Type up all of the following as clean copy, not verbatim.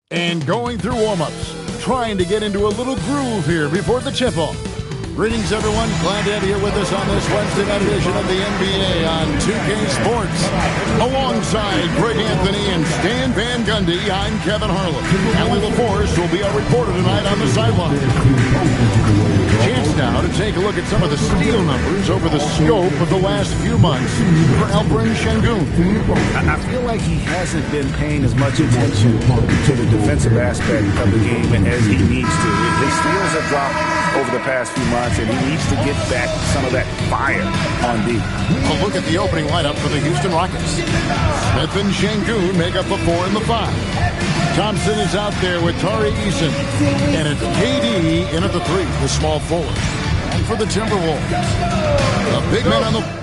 And going through warm-ups, trying to get into a little groove here before the tip-off. Greetings, everyone. Glad to have you here with us on this Wednesday night edition of the NBA on 2K Sports. Alongside Greg Anthony and Stan Van Gundy, I'm Kevin Harlan. Allie LaForce will be our reporter tonight on the sideline. Chance now to take a look at some of the steal numbers over the scope of the last few months for Alperen Sengun. I feel like he hasn't been paying as much attention to the defensive aspect of the game as he needs to. His steals have dropped over the past few months, and he needs to get back some of that fire on D. A look at the opening lineup for the Houston Rockets. Smith and Sengun make up the 4 and the 5. Thompson is out there with Tari Eason. And it's KD in at the 3, the small forward. And for the Timberwolves, a big man on the...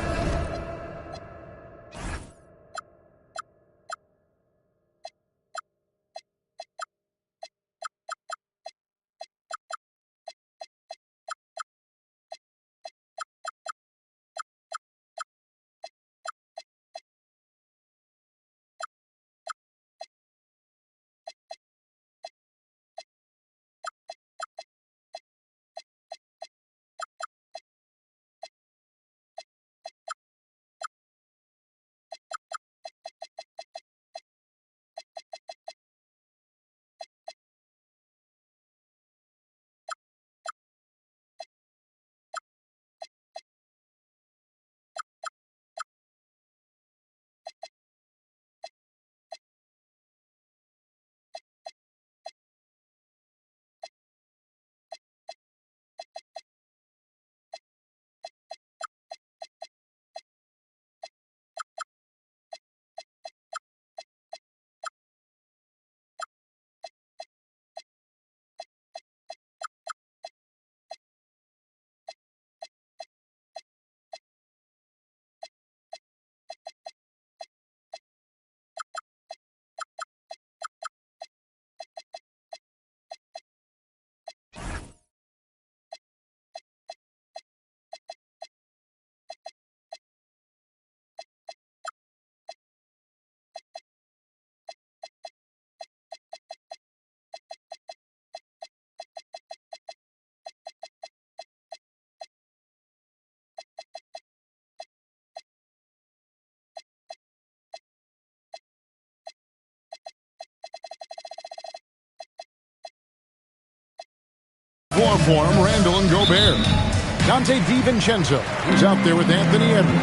For him, Randall and Gobert. Dante DiVincenzo, he's out there with Anthony Edwards.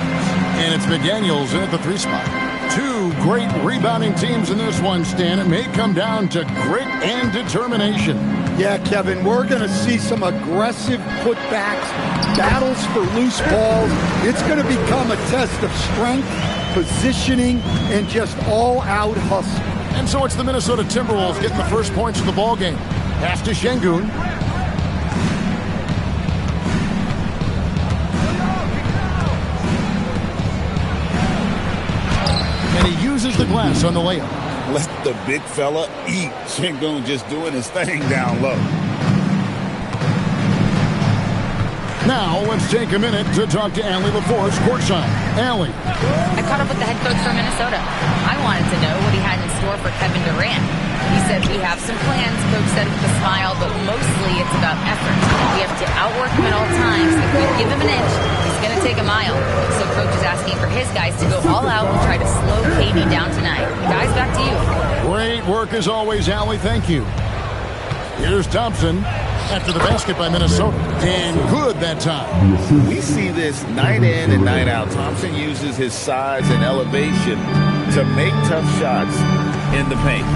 And it's McDaniels in at the 3 spot. 2 great rebounding teams in this one, Stan. It may come down to grit and determination. Yeah, Kevin, we're going to see some aggressive putbacks, battles for loose balls. It's going to become a test of strength, positioning, and just all-out hustle. And so it's the Minnesota Timberwolves getting the first points of the ballgame. Pass to Sengun. And he uses the glass on the layup. Let the big fella eat. Sengun just doing his thing down low. Now, let's take a minute to talk to Allie LaForce courtside. Allie. I caught up with the head coach from Minnesota. I wanted to know what he had in store for Kevin Durant. He said, we have some plans, coach said with a smile, but mostly it's about effort. We have to outwork him at all times. If we give him an inch, he's going to take a mile. So coach is asking for his guys to go all out and try to slow KD down tonight. Guys, back to you. Great work as always, Allie. Thank you. Here's Thompson after the basket by Minnesota. And good that time. We see this night in and night out. Thompson uses his size and elevation to make tough shots in the paint.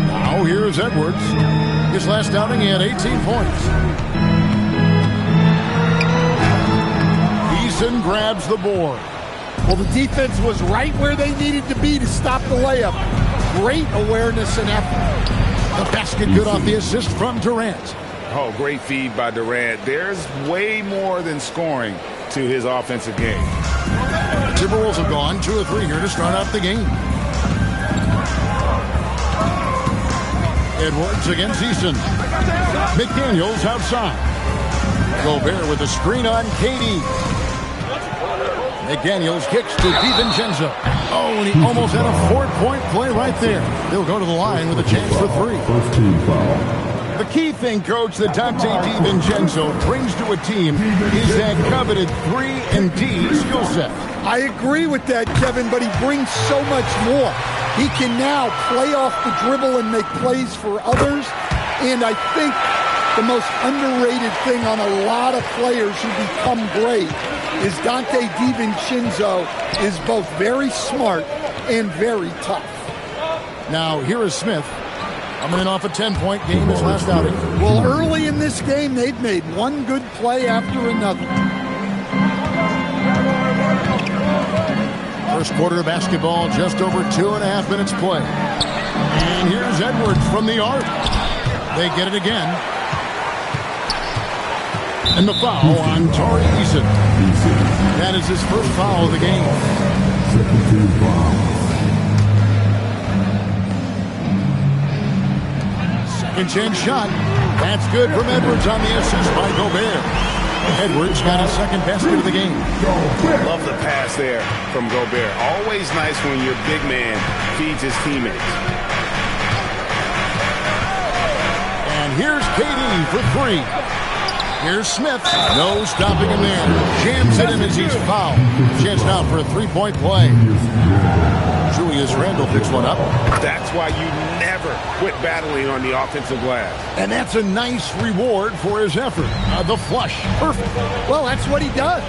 Now here's Edwards. His last outing, he had 18 points. Eason grabs the board. Well, the defense was right where they needed to be to stop the layup. Great awareness and effort. The basket good off the assist from Durant. Oh, great feed by Durant. There's way more than scoring to his offensive game. The Timberwolves have gone 2 or 3 here to start out the game. Edwards against Eason. McDaniels outside. Gobert with a screen on KD. McDaniels kicks to DiVincenzo. Oh, and he almost had a 4-point play right there. He'll go to the line with a chance for 3. First team foul. The key thing, Coach, that Dante DiVincenzo brings to a team is that coveted 3-and-D skill set. I agree with that, Kevin, but he brings so much more. He can now play off the dribble and make plays for others. And I think the most underrated thing on a lot of players who become great is Dante DiVincenzo is both very smart and very tough. Now, here is Smith. Coming in off a 10-point game his last outing. Well, early in this game, they've made one good play after another. First quarter of basketball, just over 2.5 minutes play. And here's Edwards from the arc. They get it again. And the foul on Tari Eason. That is his first foul of the game. Second team foul. Second chance shot. That's good from Edwards on the assist by Gobert. Edwards got his second basket of the game. Love the pass there from Gobert. Always nice when your big man feeds his teammates. And here's KD for 3. Here's Smith. No stopping him there. Jams it in as he's fouled. Chance now for a 3-point play. Julius Randle picks one up. That's why you never quit battling on the offensive glass. And that's a nice reward for his effort. The flush. Perfect. Well, that's what he does.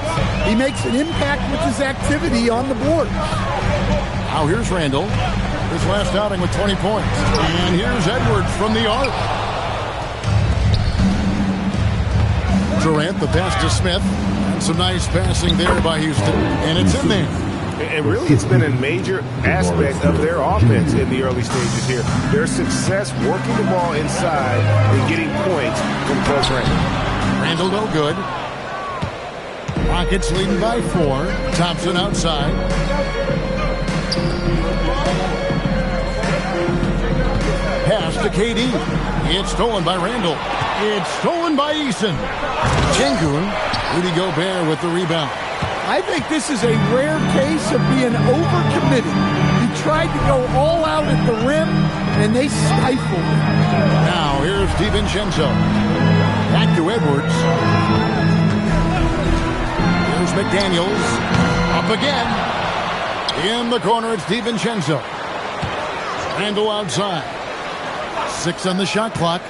He makes an impact with his activity on the board. Now here's Randle. His last outing with 20 points. And here's Edwards from the arc. Durant, the pass to Smith. And some nice passing there by Houston. And it's in there. And really, it's been a major aspect of their offense in the early stages here. Their success working the ball inside and getting points from close range. Randle no good. Rockets leading by 4. Thompson outside. Pass to KD. It's stolen by Randle. It's stolen by Eason. Sengun. Rudy Gobert with the rebound. I think this is a rare case of being overcommitted. He tried to go all out at the rim, and they stifled him. Now, here's DiVincenzo. Back to Edwards. Here's McDaniels. Up again. In the corner, it's DiVincenzo. Randle outside. 6 on the shot clock.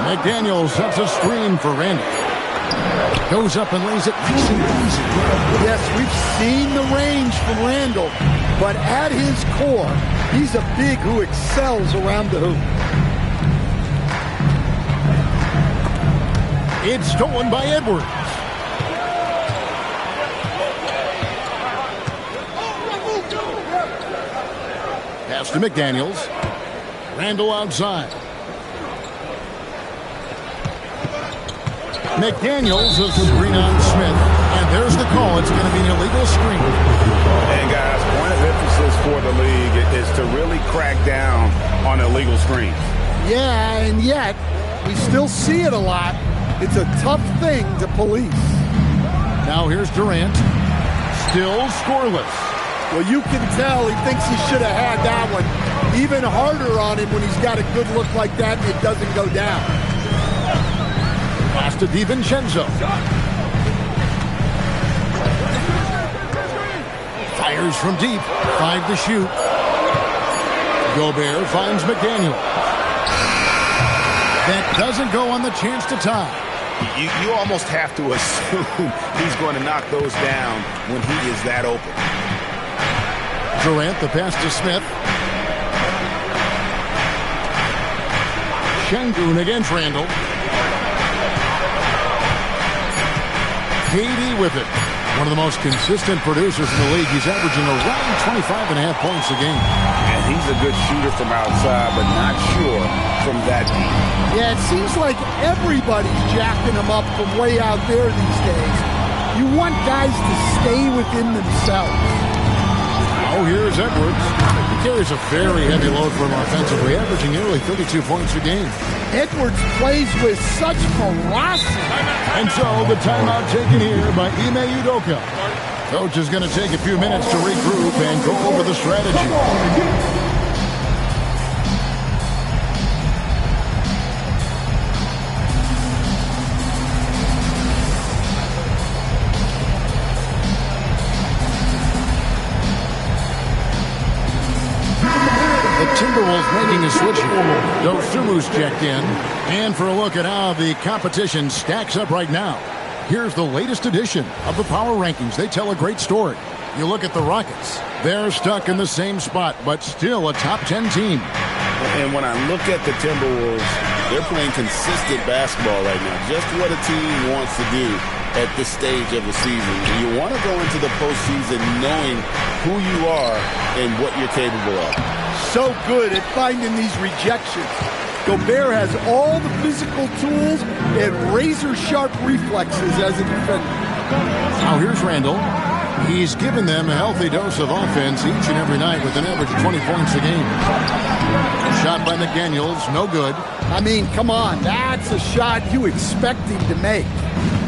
McDaniels sets a screen for Randle. Goes up and lays it nice and easy. Yes, we've seen the range from Randle, but at his core, he's a big who excels around the hoop. It's stolen by Edwards. Pass to McDaniels. Randle outside. McDaniels, a screen on Smith. And there's the call. It's going to be an illegal screen. And guys, point of emphasis for the league is to really crack down on illegal screens. Yeah, and yet, we still see it a lot. It's a tough thing to police. Now here's Durant. Still scoreless. Well, you can tell he thinks he should have had that one. Even harder on him when he's got a good look like that and it doesn't go down. Pass to DiVincenzo. Fires from deep. 5 to shoot. Gobert finds McDaniel. That doesn't go on the chance to tie. You almost have to assume he's going to knock those down when he is that open. Durant, the pass to Smith. Sengun against Randle. KD with it. One of the most consistent producers in the league. He's averaging around 25.5 points a game. And he's a good shooter from outside, but not sure from that deep. Yeah, it seems like everybody's jacking him up from way out there these days. You want guys to stay within themselves. Oh, here's Edwards. He carries a very heavy load for him offensively, averaging nearly 32 points a game. Edwards plays with such ferocity. And so the timeout taken here by Ime Udoka. Coach is going to take a few minutes to regroup and go over the strategy. The Timberwolves making a switch here. Dosunmu's checked in. And for a look at how the competition stacks up right now, here's the latest edition of the Power Rankings. They tell a great story. You look at the Rockets. They're stuck in the same spot, but still a top 10 team. And when I look at the Timberwolves, they're playing consistent basketball right now. Just what a team wants to do at this stage of the season. You want to go into the postseason knowing who you are and what you're capable of. So good at finding these rejections. Gobert has all the physical tools and razor-sharp reflexes as a defender. Now here's Randall. He's given them a healthy dose of offense each and every night with an average of 20 points a game. Shot by McDaniels, no good. I mean, come on, that's a shot you expect him to make.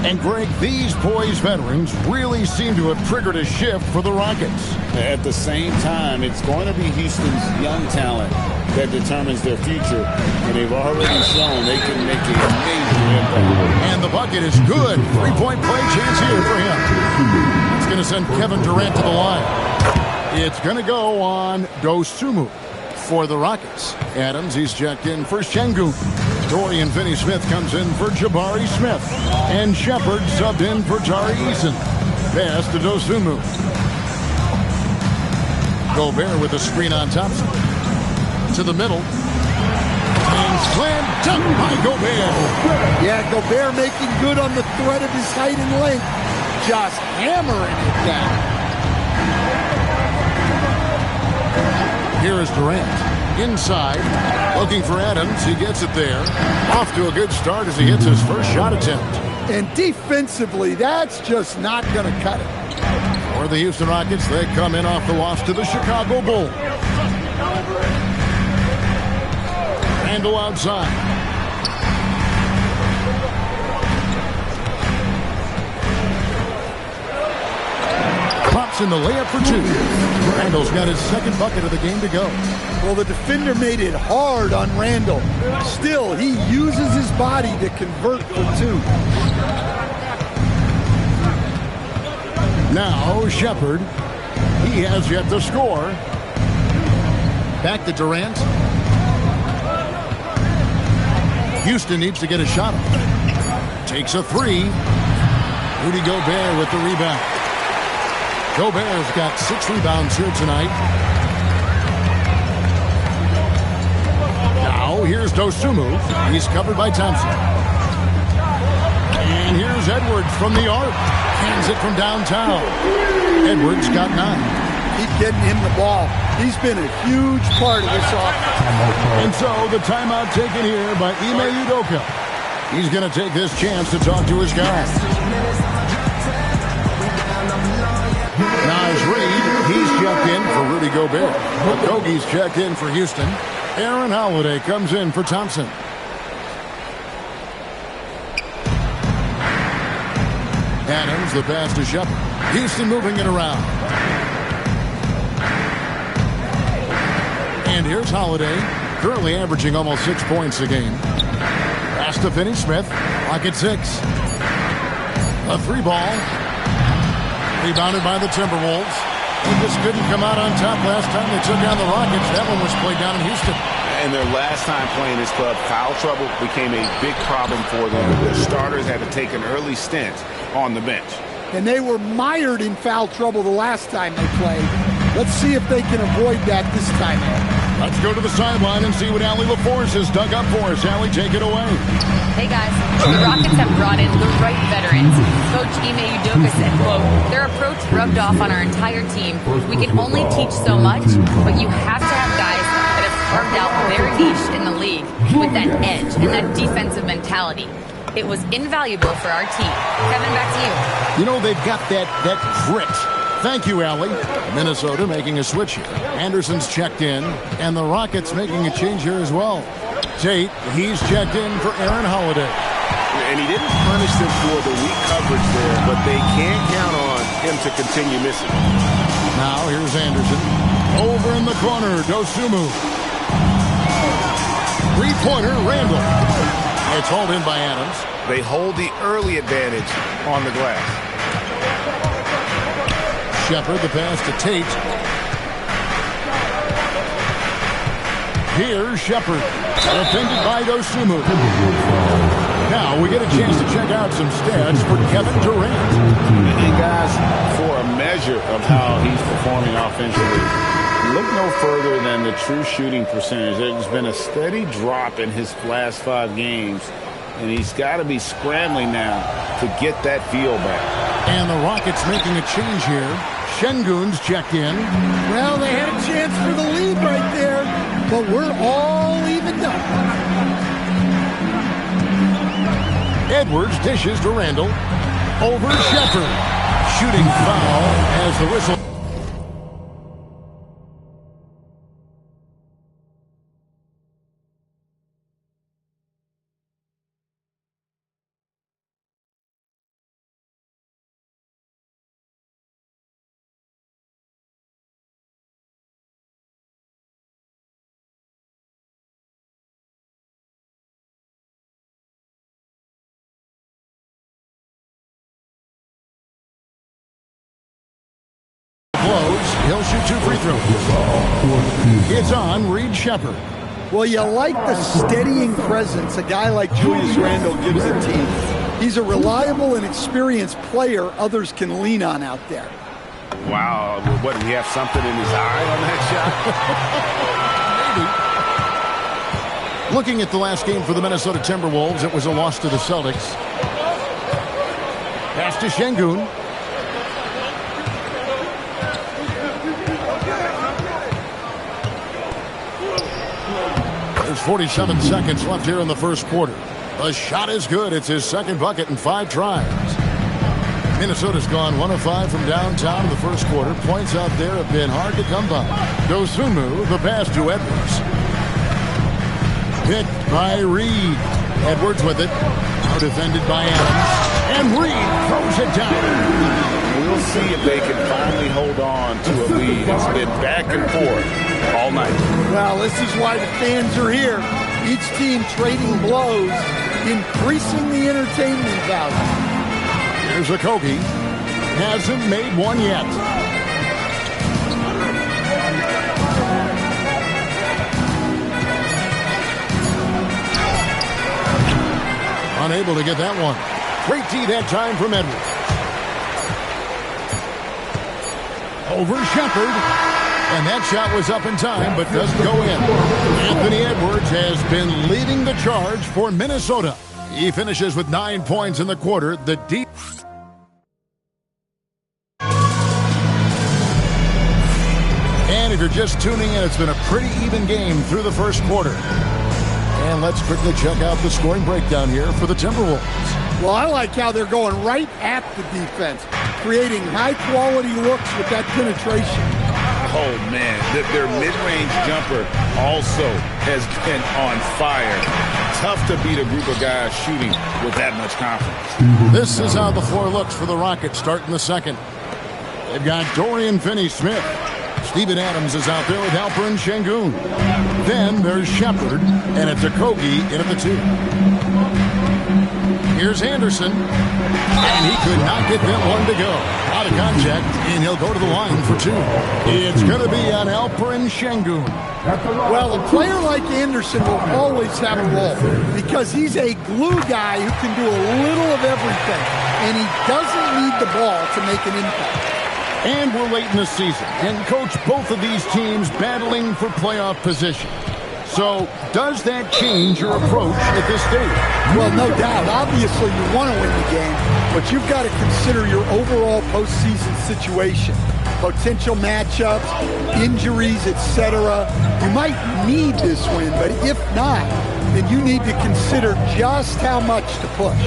And Greg, these poised veterans really seem to have triggered a shift for the Rockets. At the same time, it's going to be Houston's young talent that determines their future. And they've already shown they can make a major impact. And the bucket is good. Three-point play chance here for him. It's going to send Kevin Durant to the line. It's going to go on Dosunmu for the Rockets. Adams, he's checked in for Şengün. Dorian Finney-Smith comes in for Jabari Smith. And Shepard subbed in for Tari Eason. Pass to Dosunmu. Gobert with a screen on Thompson. To the middle. And slam dunk by Gobert. Yeah, Gobert making good on the threat of his height and length. Just hammering it down. Here is Durant. Inside, looking for Adams. He gets it there. Off to a good start as he hits his first shot attempt. And defensively, that's just not going to cut it. For the Houston Rockets, they come in off the loss to the Chicago Bulls. Randall outside. Pops in the layup for two. Randall's got his second bucket of the game to go. Well, the defender made it hard on Randall. Still, he uses his body to convert for two. Now, Shepard. He has yet to score. Back to Durant. Houston needs to get a shot up. Takes a three. Rudy Gobert with the rebound. Gobert's got 6 rebounds here tonight. Now, here's Dosunmu. He's covered by Thompson. And here's Edwards from the arc. Hands it from downtown. Edwards got 9. Keep getting him the ball. He's been a huge part of this offense. And so the timeout taken here by Ime Udoka. He's going to take this chance to talk to his guys. Naz Reid, he's checked in for Rudy Gobert. Okogie's checked in for Houston. Aaron Holiday comes in for Thompson. Adams, the pass to Shepard. Houston moving it around. And here's Holiday, currently averaging almost 6 points a game. Pass to Finney-Smith, pocket 6. A 3-ball. Rebounded by the Timberwolves. They just couldn't come out on top last time they took down the Rockets. That one was played down in Houston. And their last time playing this club, foul trouble became a big problem for them. Their starters had to take an early stint on the bench. And they were mired in foul trouble the last time they played. Let's see if they can avoid that this time. Let's go to the sideline and see what Allie LaForce has dug up for us. Allie, take it away. Hey, guys. The Rockets have brought in the right veterans. Coach Ime Udoka said, quote, their approach rubbed off on our entire team. We can only teach so much, but you have to have guys that have carved out their niche in the league with that edge and that defensive mentality. It was invaluable for our team. Kevin, back to you. You know, they've got that grit. Thank you, Allie. Minnesota making a switch here. Anderson's checked in, and the Rockets making a change here as well. Tate, he's checked in for Aaron Holiday. And he didn't punish them for the weak coverage there, but they can't count on him to continue missing. Now here's Anderson. Over in the corner, Dosunmu. Three-pointer, Randall. It's hauled in by Adams. They hold the early advantage on the glass. Shepard, the pass to Tate. Here's Shepard. Defended by Dosunmu. Now we get a chance to check out some stats for Kevin Durant. And guys, for a measure of how he's performing offensively, look no further than the true shooting percentage. There's been a steady drop in his last 5 games, and he's got to be scrambling now to get that feel back. And the Rockets making a change here. Şengün's checked in. Well, they had a chance for the lead right there, but we're all evened up. Edwards dishes to Randall. Over Shepard. Shooting foul as the whistle. He'll shoot 2 free throws. It's on Reed Shepard. Well, you like the steadying presence a guy like Julius Randle gives a team. He's a reliable and experienced player others can lean on out there. Wow, what, do we have something in his eye on that shot? Maybe. Looking at the last game for the Minnesota Timberwolves, it was a loss to the Celtics. Pass to Şengün. There's 47 seconds left here in the first quarter. The shot is good. It's his second bucket in 5 tries. Minnesota's gone 1 of 5 from downtown in the first quarter. Points out there have been hard to come by. Dosunmu, the pass to Edwards. Picked by Reed. Edwards with it. Now defended by Adams. And Reed throws it down. We'll see if they can finally hold on to a lead. It's been back and forth all night. Well, this is why the fans are here. Each team trading blows, increasing the entertainment value. Here's Okogie. Hasn't made one yet. Unable to get that one. Great D that time from Edwards. Over Shepard. And that shot was up in time, but doesn't go in. Anthony Edwards has been leading the charge for Minnesota. He finishes with 9 points in the quarter. The deep. And if you're just tuning in, it's been a pretty even game through the first quarter. And let's quickly check out the scoring breakdown here for the Timberwolves. Well, I like how they're going right at the defense, creating high-quality looks with that penetration. Oh, man, their mid-range jumper also has been on fire. Tough to beat a group of guys shooting with that much confidence. This is how the floor looks for the Rockets starting the second. They've got Dorian Finney-Smith. Steven Adams is out there with Alperen Şengün. Then there's Shepard, and it's Okogie in at the 2. Here's Anderson, and he could not get that one to go. Out of contact, and he'll go to the line for 2. It's going to be on Alperen Şengün. Well, a player like Anderson will always have a role because he's a glue guy who can do a little of everything, and he doesn't need the ball to make an impact. And we're late in the season, and coach, both of these teams battling for playoff position. So, does that change your approach at this stage? Well, no doubt. Obviously, you want to win the game, but you've got to consider your overall postseason situation. Potential matchups, injuries, etc. You might need this win, but if not, then you need to consider just how much to push.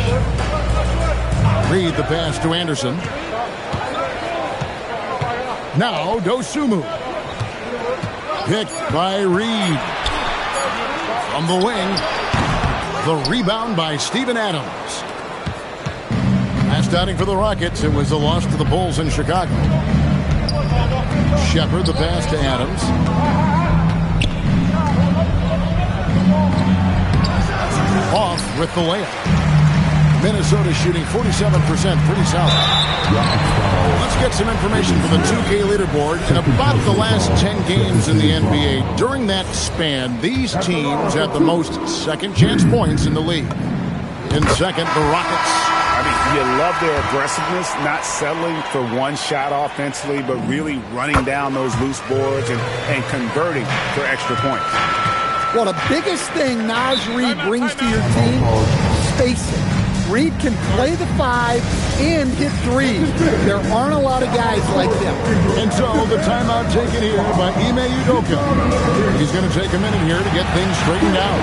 Reed the pass to Anderson. Now, Dosunmu. Picked by Reed. From the wing. The rebound by Steven Adams. Pass Last outing for the Rockets, it was a loss to the Bulls in Chicago. Shepard, the pass to Adams. Off with the layup. Minnesota shooting 47%, pretty solid. Let's get some information from the 2K leaderboard. In about the last 10 games in the NBA, during that span, these teams have the most second-chance points in the league. In second, the Rockets. I mean, you love their aggressiveness, not settling for one shot offensively, but really running down those loose boards and converting for extra points. Well, the biggest thing Naz Reid brings to your team, spacing. Reid can play the 5 and hit threes. There aren't a lot of guys like them. And so the timeout taken here by Ime Udoka. He's going to take a minute here to get things straightened out.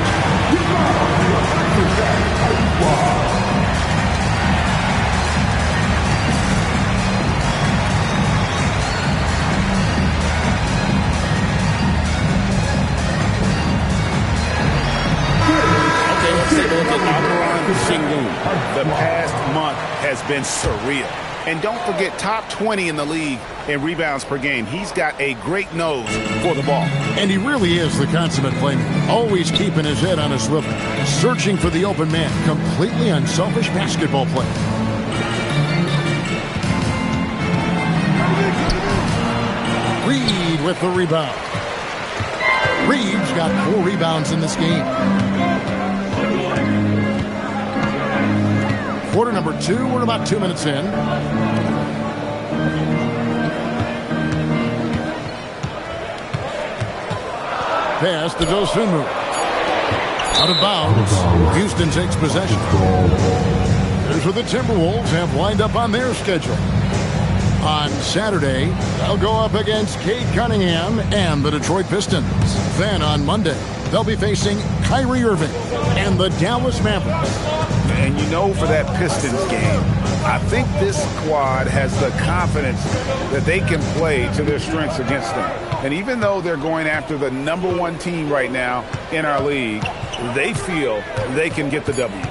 The past month has been surreal. And don't forget, top 20 in the league in rebounds per game. He's got a great nose for the ball. And he really is the consummate playmaker. Always keeping his head on a swivel. Searching for the open man. Completely unselfish basketball play. Reid with the rebound. Reid's got 4 rebounds in this game. Quarter number 2, we're about 2 minutes in. Pass to Dosunmu. Out of bounds. Houston takes possession. Here's what the Timberwolves have lined up on their schedule. On Saturday, they'll go up against Cade Cunningham and the Detroit Pistons. Then on Monday, they'll be facing Kyrie Irving and the Dallas Mavericks. And you know, for that Pistons game, I think this squad has the confidence that they can play to their strengths against them. And even though they're going after the #1 team right now in our league, they feel they can get the W.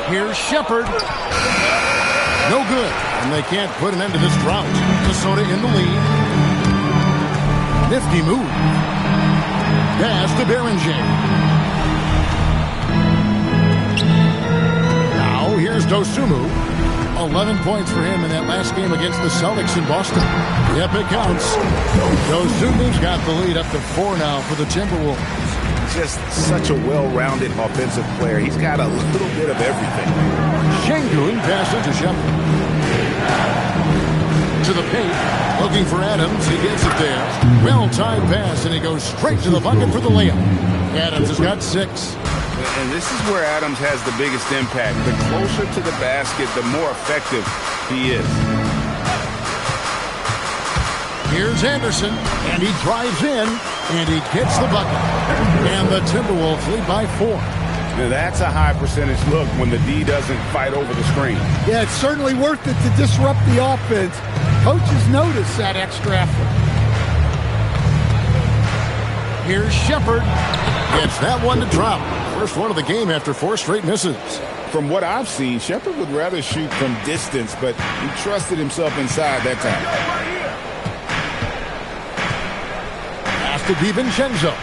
Here's Shepard. No good. And they can't put an end to this drought. Minnesota in the lead. Nifty move. Pass to Berenger. Here's Dosunmu. 11 points for him in that last game against the Celtics in Boston. Yep, it counts. Dosumu's got the lead up to 4 now for the Timberwolves. Just such a well-rounded offensive player. He's got a little bit of everything. Şengün passes to Shepard. To the paint. Looking for Adams. He gets it there. Well-timed pass, and he goes straight to the bucket for the layup. Adams has got 6. And this is where Adams has the biggest impact. The closer to the basket, the more effective he is. Here's Anderson, and he drives in, and he gets the bucket. And the Timberwolves lead by 4. Now that's a high percentage look when the D doesn't fight over the screen. Yeah, it's certainly worth it to disrupt the offense. Coaches notice that extra effort. Here's Shepard. Gets that one to drop. First one of the game after 4 straight misses. From what I've seen, Shepard would rather shoot from distance, but he trusted himself inside that time. Pass to DiVincenzo.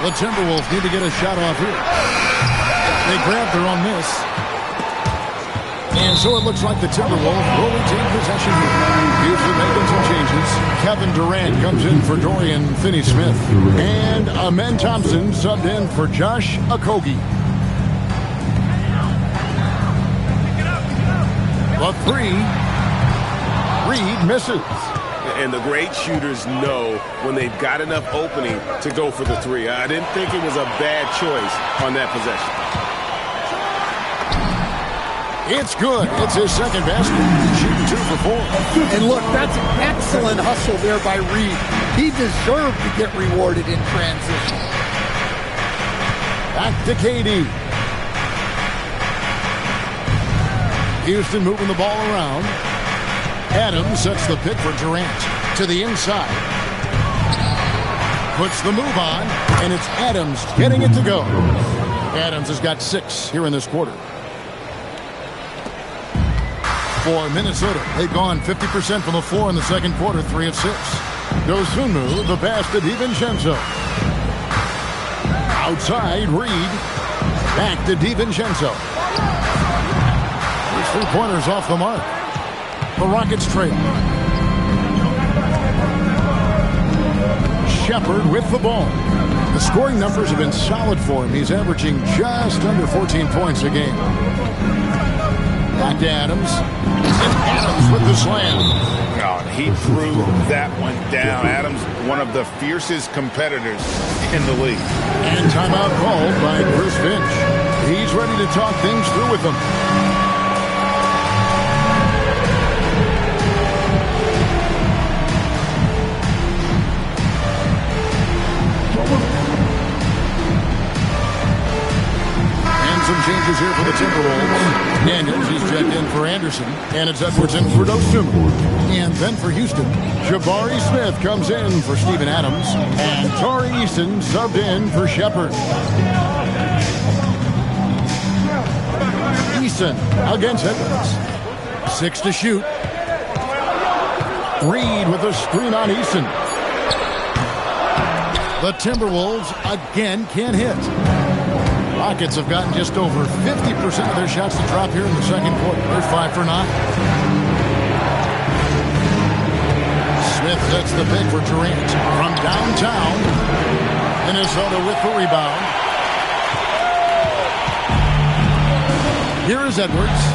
The Timberwolves need to get a shot off here. They grab their own miss. And so it looks like the Timberwolves will retain possession here. Houston making some changes. Kevin Durant comes in for Dorian Finney-Smith. And Amen Thompson subbed in for Josh Okogie. The 3. Reid misses. And the great shooters know when they've got enough opening to go for the 3. I didn't think it was a bad choice on that possession. It's good. It's his second basket. Shooting 2 for 4. And look, that's an excellent hustle there by Reid. He deserved to get rewarded in transition. Back to KD. Houston moving the ball around. Adams sets the pick for Durant to the inside. Puts the move on, and it's Adams getting it to go. Adams has got 6 here in this quarter. For Minnesota, they've gone 50% from the floor in the second quarter, 3 of 6. Dosunmu, the pass to DiVincenzo. Outside, Reed. Back to DiVincenzo. His 3-pointers off the mark. The Rockets trail. Shepherd with the ball. The scoring numbers have been solid for him. He's averaging just under 14 points a game. Back to Adams. And Adams with the slam. God, he threw that one down. Adams, one of the fiercest competitors in the league. And timeout called by Chris Finch. He's ready to talk things through with them. Some changes here for the Timberwolves. Daniels, he's checked in for Anderson. And it's Edwards in for Dosunmu. And then for Houston, Jabari Smith comes in for Steven Adams. And Tari Eason subbed in for Shepherd. Eason against Edwards. 6 to shoot. Reed with a screen on Eason. The Timberwolves again can't hit. Rockets have gotten just over 50% of their shots to drop here in the second quarter. They're 5 for 9. Smith sets the pick for Durant from downtown. Minnesota with the rebound. Here is Edwards.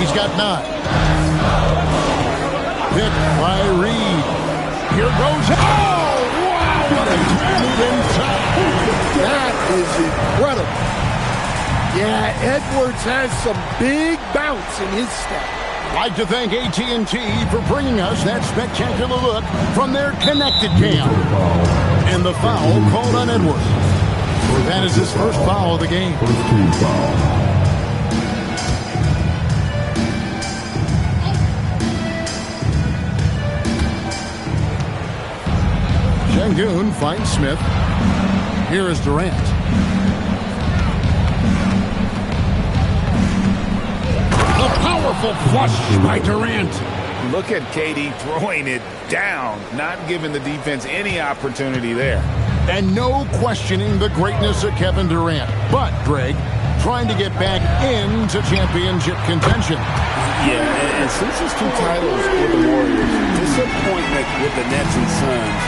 He's got 9. Picked by Reed. Here goes. Oh, wow! What a move inside. That is incredible. Yeah, Edwards has some big bounce in his step. I'd like to thank AT&T for bringing us that spectacular look from their connected cam. And the foul called on Edwards. That is his first foul of the game. First team foul. Şengün finds Smith. Here is Durant. A powerful flush by Durant. Look at KD throwing it down, not giving the defense any opportunity there. And no questioning the greatness of Kevin Durant. But, Greg, trying to get back into championship contention. Yeah, and since his 2 titles with the Warriors, disappointment with the Nets and Suns,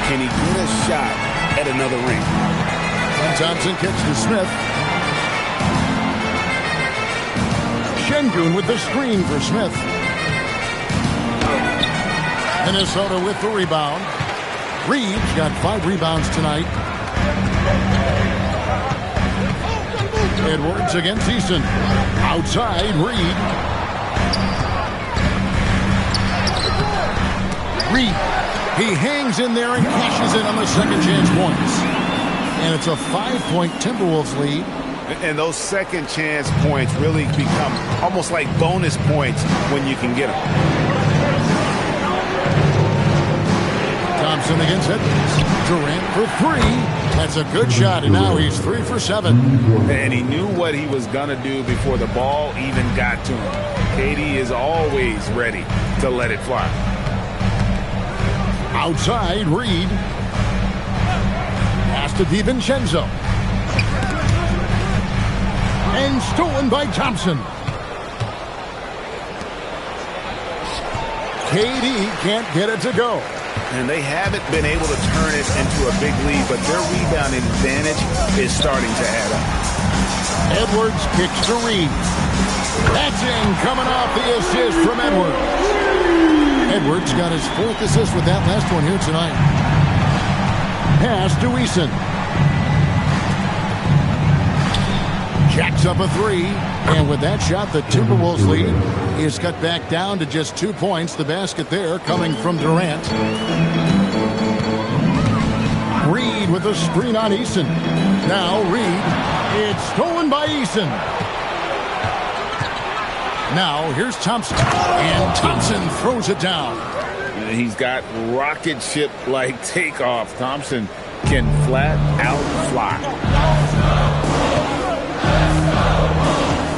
can he get a shot at another ring? Thompson kicks to Smith. Şengün with the screen for Smith. Minnesota with the rebound. Reed's got 5 rebounds tonight. Edwards against Eason. Outside, Reed. Reed. He hangs in there and cashes in on the second chance points. And it's a 5-point Timberwolves lead. And those second chance points really become almost like bonus points when you can get them. Thompson against Edwards. Durant for 3. That's a good shot, and now he's 3 for 7. And he knew what he was going to do before the ball even got to him. KD is always ready to let it fly. Outside, Reed. Pass to DiVincenzo. And stolen by Thompson. KD can't get it to go. And they haven't been able to turn it into a big lead, but their rebounding advantage is starting to add up. Edwards kicks to Reed. That's in, coming off the assist from Edwards. Edwards got his 4th assist with that last one here tonight. Pass to Eason. Jacks up a 3. And with that shot, the Timberwolves lead is cut back down to just 2 points. The basket there coming from Durant. Reed with a screen on Eason. Now Reed. It's stolen by Eason. Now here's Thompson. And Thompson throws it down. He's got rocket ship-like takeoff. Thompson can flat out fly.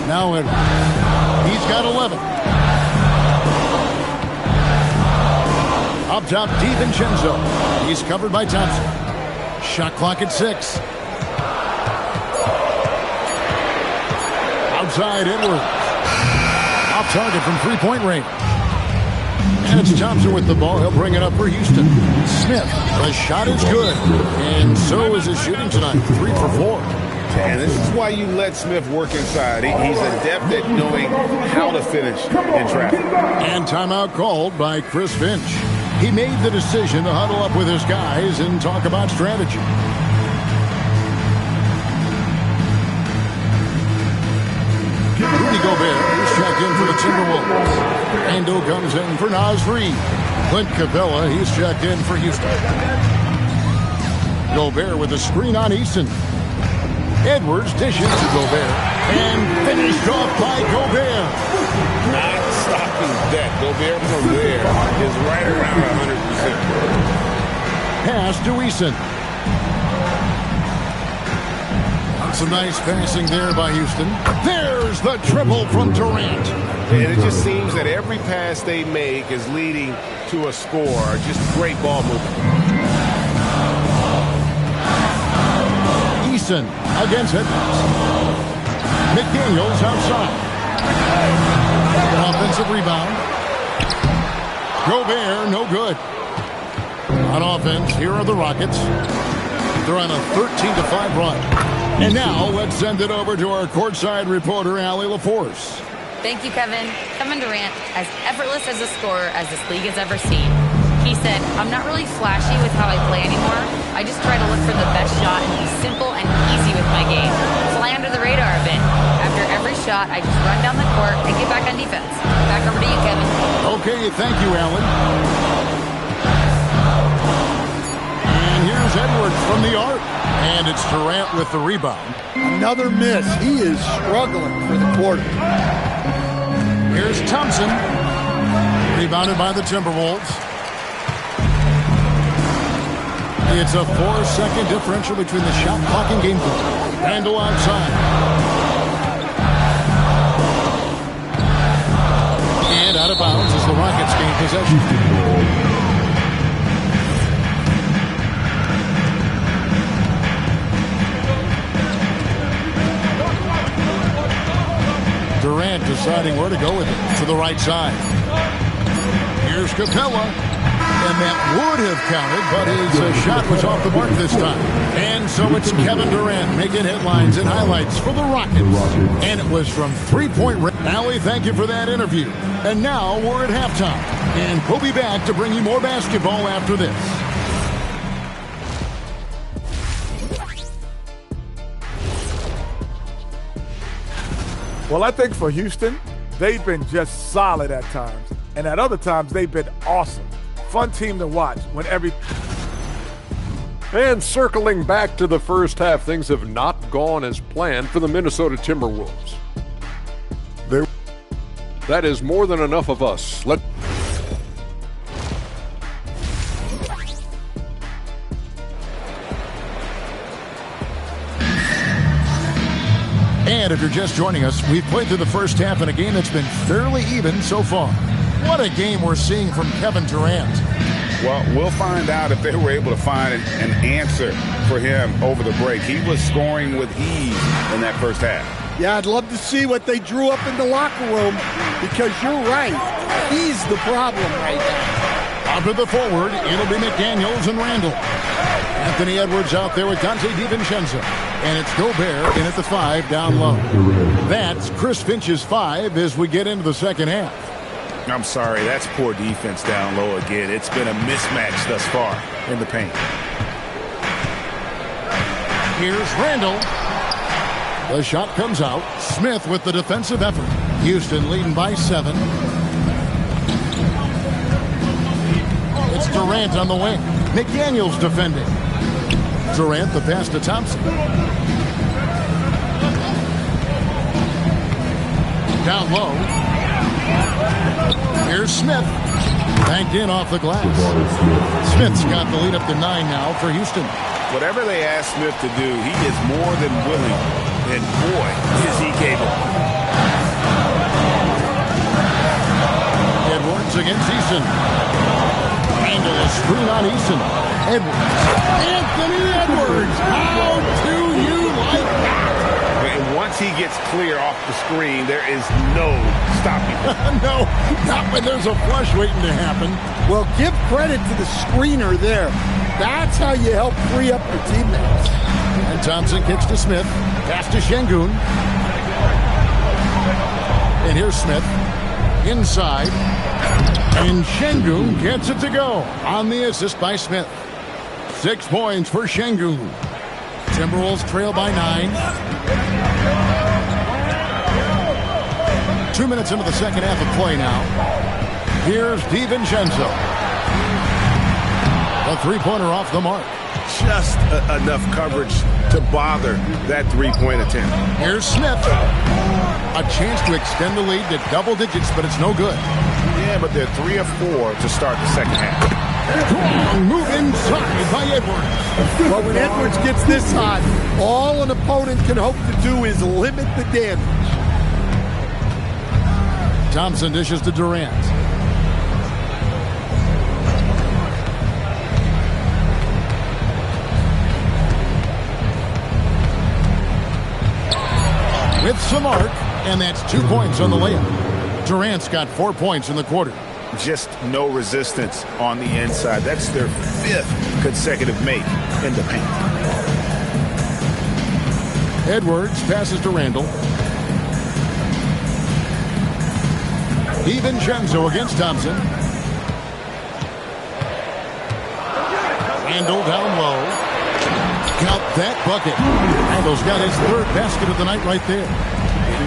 Now he's got 11. Up top, DiVincenzo. He's covered by Thompson. Shot clock at 6. Outside, Edwards. Off target from three-point range. And it's Thompson with the ball. He'll bring it up for Houston. Smith, the shot is good. And so is his shooting tonight. 3 for 4. And this is why you let Smith work inside. He's adept at knowing how to finish in traffic. And timeout called by Chris Finch. He made the decision to huddle up with his guys and talk about strategy. Rudy Gobert is checked in for the Timberwolves. Ando comes in for Naz Reid. Clint Capella, he's checked in for Houston. Gobert with a screen on Easton. Edwards dishes to Gobert. And finished off by Gobert. Not stopping that. Gobert from there is right around 100%. Pass to Easton. Some nice passing there by Houston. There's the triple from Durant. And it just seems that every pass they make is leading to a score. Just great ball movement. Easton against Edwards. McDaniels outside. An offensive rebound. Gobert, no good. On offense, here are the Rockets. They're on a 13-5 run. And now let's send it over to our courtside reporter, Allie LaForce. Thank you, Kevin. Kevin Durant, as effortless as a scorer as this league has ever seen. He said, "I'm not really flashy with how I play anymore. I just try to look for the best shot and be simple and easy with my game. Fly under the radar a bit. After every shot, I just run down the court and get back on defense." Back over to you, Kevin. Okay, thank you, Allie. And here's Edwards from the arc. And it's Durant with the rebound. Another miss. He is struggling for the quarter. Here's Thompson. Rebounded by the Timberwolves. It's a 4-second differential between the shot clock and game clock. Randle outside. And out of bounds as the Rockets gain possession. Durant deciding where to go with it to the right side. Here's Capella. And that would have counted, but his shot was off the mark this time. And so it's Kevin Durant making headlines and highlights for the Rockets. And it was from three-point range. Allie, thank you for that interview. And now we're at halftime. And we'll be back to bring you more basketball after this. Well, I think for Houston, they've been just solid at times. And at other times, they've been awesome. Fun team to watch when every... And circling back to the first half, things have not gone as planned for the Minnesota Timberwolves. That is more than enough of us. And if you're just joining us, we've played through the first half in a game that's been fairly even so far. What a game we're seeing from Kevin Durant. Well, we'll find out if they were able to find an answer for him over the break. He was scoring with ease in that first half. Yeah, I'd love to see what they drew up in the locker room because you're right. He's the problem right now. Out to the forward, it'll be McDaniels and Randle. Anthony Edwards out there with Dante DiVincenzo. And it's Gobert in at the 5 down low. That's Chris Finch's 5 as we get into the second half. I'm sorry, that's poor defense down low again. It's been a mismatch thus far in the paint. Here's Randle. The shot comes out. Smith with the defensive effort. Houston leading by 7. It's Durant on the wing. McDaniels defending. Durant the pass to Thompson. Down low. Here's Smith. Banked in off the glass. Smith's got the lead up to 9 now for Houston. Whatever they ask Smith to do, he is more than willing. And boy, is he capable. Edwards against Eason. Angle a screen on Eason. Edwards. Anthony Edwards. How do you like that? And once he gets clear off the screen, there is no stopping him. No, not when there's a flush waiting to happen. Well, give credit to the screener there. That's how you help free up your teammates. And Thompson kicks to Smith. Pass to Şengün. And here's Smith. Inside. And Şengün gets it to go on the assist by Smith. 6 points for Şengün. Timberwolves trail by 9. 2 minutes into the second half of play now. Here's DiVincenzo. A three-pointer off the mark. Just enough coverage to bother that three-point attempt. Here's Smith. A chance to extend the lead to double digits, but it's no good. Yeah, but they're 3 of 4 to start the second half. Long move inside by Edwards. Well, when Edwards gets this hot, all an opponent can hope to do is limit the damage. Thompson dishes to Durant. With some arc, and that's 2 points on the layup. Durant's got 4 points in the quarter. Just no resistance on the inside. That's their 5th consecutive make in the paint. Edwards passes to Randall. DiVincenzo against Thompson. Randall down low. Count that bucket. Randall's got his 3rd basket of the night right there.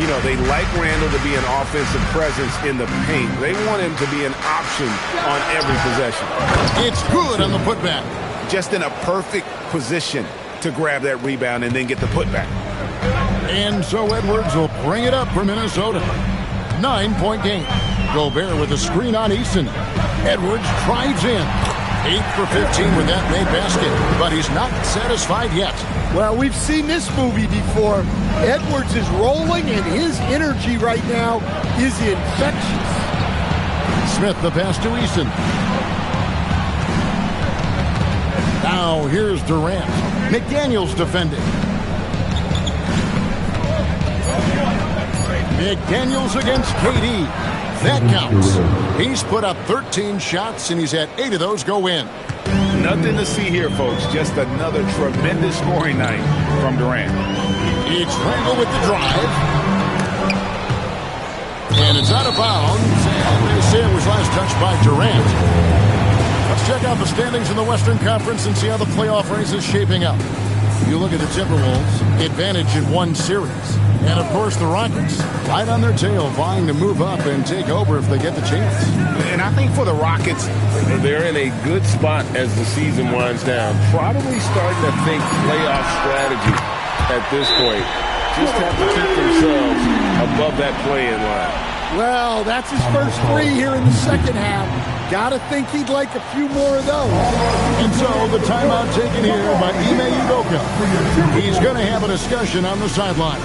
You know, they like Randall to be an offensive presence in the paint. They want him to be an option on every possession. It's good on the putback. Just in a perfect position to grab that rebound and then get the putback. And so Edwards will bring it up for Minnesota. 9-point game. Gobert with a screen on Eason. Edwards drives in. 8 for 15 with that made basket, but he's not satisfied yet. Well, we've seen this movie before. Edwards is rolling, and his energy right now is infectious. Smith the pass to Eason. Now here's Durant. McDaniels defending. McDaniels against KD. That counts. He's put up 13 shots, and he's had 8 of those go in. Nothing to see here, folks. Just another tremendous scoring night from Durant. It's Randall with the drive. And it's out of bounds. And they say it was last touched by Durant. Let's check out the standings in the Western Conference and see how the playoff race is shaping up. You look at the Timberwolves, advantage in 1 series. And, of course, the Rockets, right on their tail, vying to move up and take over if they get the chance. And I think for the Rockets, they're in a good spot as the season winds down. Probably starting to think playoff strategy at this point. Just have to keep themselves above that play-in line. Well, that's his first 3 here in the second half. Gotta think he'd like a few more of those. And so the timeout taken here by Ime Udoka. He's going to have a discussion on the sideline.